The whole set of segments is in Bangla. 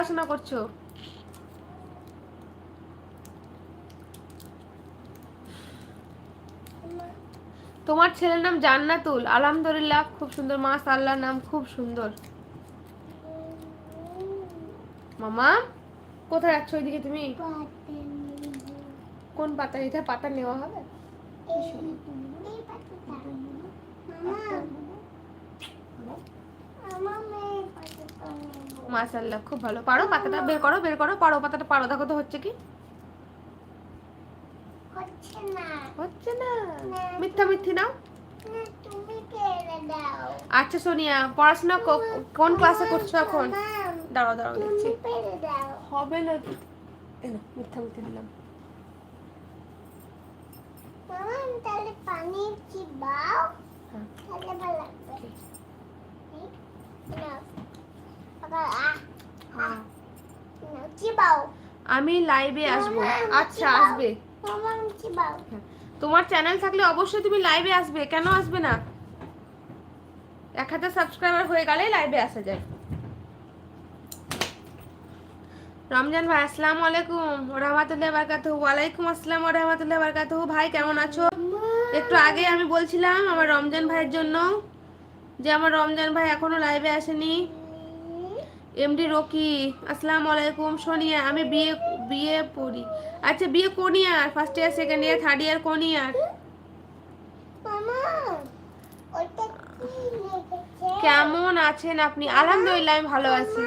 পড়াশোনা করছো? তোমার ছেলের নাম জান্নাতুল। আলহামদুলিল্লাহ, খুব সুন্দর। মাশাআল্লাহ, নাম খুব সুন্দর। মামা কোথায় যাচ্ছ? ওইদিকে তুমি? কোন পাতা? এটা পাতা নেওয়া হবে? মাশাআল্লাহ, খুব ভালো। পারো পাতাটা বের করো, বের করো, পারো পাতাটা পারো। দেখো তো হচ্ছে কি? হচ্ছে না। মিথ্যা মিথ্যি নাও। আচ্ছা সোনিয়া, পড়াশোনা কোন ক্লাসে করছো এখন? দাঁড়াও দাঁড়াও, দেখছি। হবে না। মিথ্যা মিথ্যা দিলাম। তাহলে পানি চিবাও, তাহলে ভালো লাগবে। আমি লাইভে আসবো। আচ্ছা, আসবে। তোমার চ্যানেল থাকলে অবশ্যই তুমি লাইভে আসবে, কেন আসবে না? 1000 সাবস্ক্রাইবার হয়ে গেলে লাইভে আসা যায়। রমজান ভাই, আসসালামু আলাইকুম ওয়া রাহমাতুল্লাহি ওয়া বারাকাতুহু। ওয়া আলাইকুম আসসালাম ওয়া রাহমাতুল্লাহি ওয়া বারাকাতুহু। ভাই কেমন আছো? একটু আগে আমি বলছিলাম আমার রমজান ভাইয়ের জন্য যে আমার রমজান ভাই এখনো লাইভে আসেনি। এমডি রকি, আসসালামু আলাইকুম। সোনিয়া, আমি বিয়ে পড়ি। আচ্ছা, বিয়ে কোন year? First year, second year, third year, কোন ইয়ার? কেমন আছেন আপনি? আলহামদুলিল্লাহ, আমি ভালো আছি।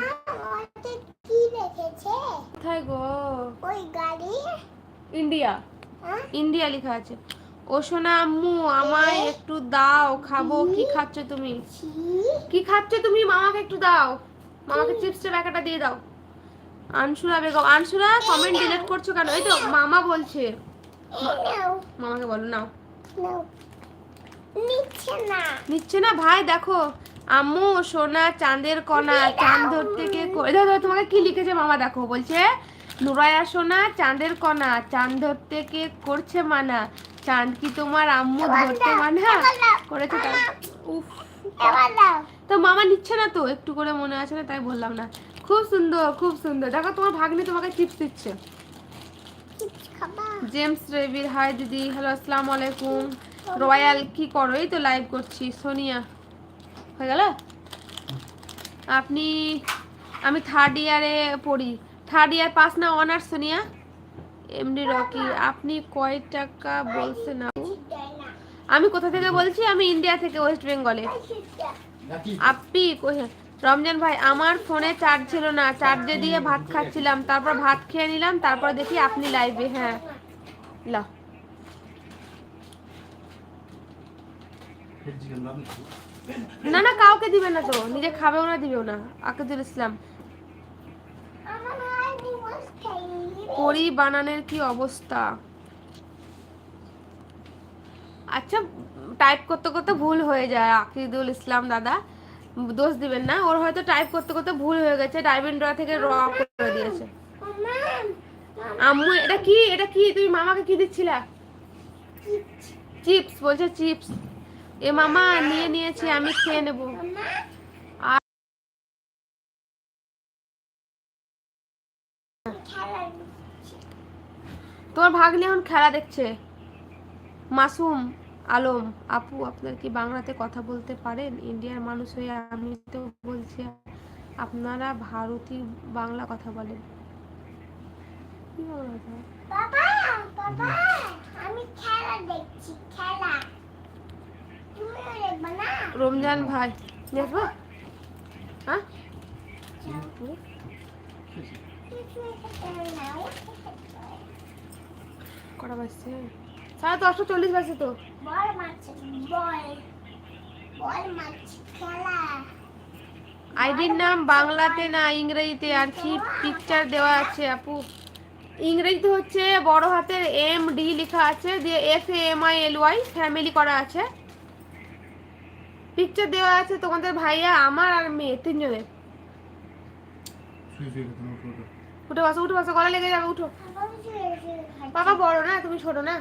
কোথায় গো? ওই গাড়ি ইন্ডিয়া, ইন্ডিয়া লেখা আছে। ও সোনা আম্মু, আমায় একটু দাও, খাবো। কি খাচ্ছ তুমি? কি খাচ্ছ তুমি? মামাকে একটু দাও, মামাকে চিপসের প্যাকেটটা দিয়ে দাও। আনসুরা বেগম, আনসুরা কমেন্ট ডিলিট করছো কেন? এই তো মামা বলছে, মামাকে বলো নাও। নিচ্ছে না ভাই। দেখো আম্মু সোনা চাঁদের কণা, চাঁদ ধরতে কে তোমাকে কি লিখেছে মামা দেখো। বলছে নুরায়া সোনা চাঁদের কণা, চাঁদ ধরতে কে করছে মানা, চাঁদ কি তোমার আম্মু ধরতে মানা করেছে? উফ, তো মামা নিচ্ছে না তো, একটু করে মনে আছে না, তাই বললাম না। খুব সুন্দর, খুব সুন্দর। দেখো তোমার ভাগ্নি তোমাকে চিপস দিচ্ছে। জেমস রেবির, হাই দিদি। হ্যালো, আসসালামু আলাইকুম। রয়্যাল, কি করো? এই তো লাইভ করছি। সোনিয়া, হয়ে গেল? আপনি? আমি থার্ড ইয়ারে পড়ি। থার্ড ইয়ার পাস না অনার্স? সোনিয়া। এমডি রকি, আপনি কয় টাকা বলছেন? আমি কোথা থেকে বলছি? আমি ইন্ডিয়া থেকে, ওয়েস্ট বেঙ্গলে। আপনি রমজান ভাই, আমার ফোনে চার্জ ছিল না, চার্জে দিয়ে ভাত খাচ্ছিলাম, তারপর ভাত খেয়ে নিলাম, তারপর দেখি আপনি লাইভে। হ্যাঁ, লা না না, কাউকে দিবে না তো, নিজে খাবেও না, দিবেও না। আকিদুল ইসলাম, পরি বানানের কি অবস্থা? আচ্ছা, টাইপ করতে করতে ভুল হয়ে যায়। আকিদুল ইসলাম দাদা, দোষ দিবেন না, ওর হয়তো টাইপ করতে করতে ভুল হয়ে গেছে, টাইপিং ড্র থেকে র করে দিয়েছে। আম্মু, এটা কি? এটা কি? তুমি মামাকে কি দিচ্ছিলা? চিপস বলছে, চিপস। এ মামা নিয়ে নিয়েছি, আমি খেয়ে নেব। তোমার ভাগ্নি এখন খেলা দেখছে। মাসুম আলম, আপু আপনার কি বাংলাতে কথা বলতে পারেন? ইন্ডিয়ার মানুষ হয়ে আমি তো বলছি আপনারা ভারতী বাংলা কথা বলেন। কি বাবা, বাবা আমি খেলা দেখছি, খেলা। তুমিও দেখবে না? রমজান ভাই দেখবো? হ্যাঁ, কটা বাজছে? 10:40 বাজছে তো। আইডির নাম বাংলাতে না ইংরেজিতে? আর কি পিকচার দেওয়া আছে আপু? ইংরেজিতে হচ্ছে বড় হাতের এম ডি লেখা আছে, দিয়ে FAMILY ফ্যামিলি করা আছে। পিকচার দেওয়া আছে তোমাদের ভাইয়া, আমার আর মেয়ে, তিনজনের। উঠে বসো, উঠে বসো, গলা লেগে যাবে, উঠো। বাবা বড় না, তুমি ছোট না।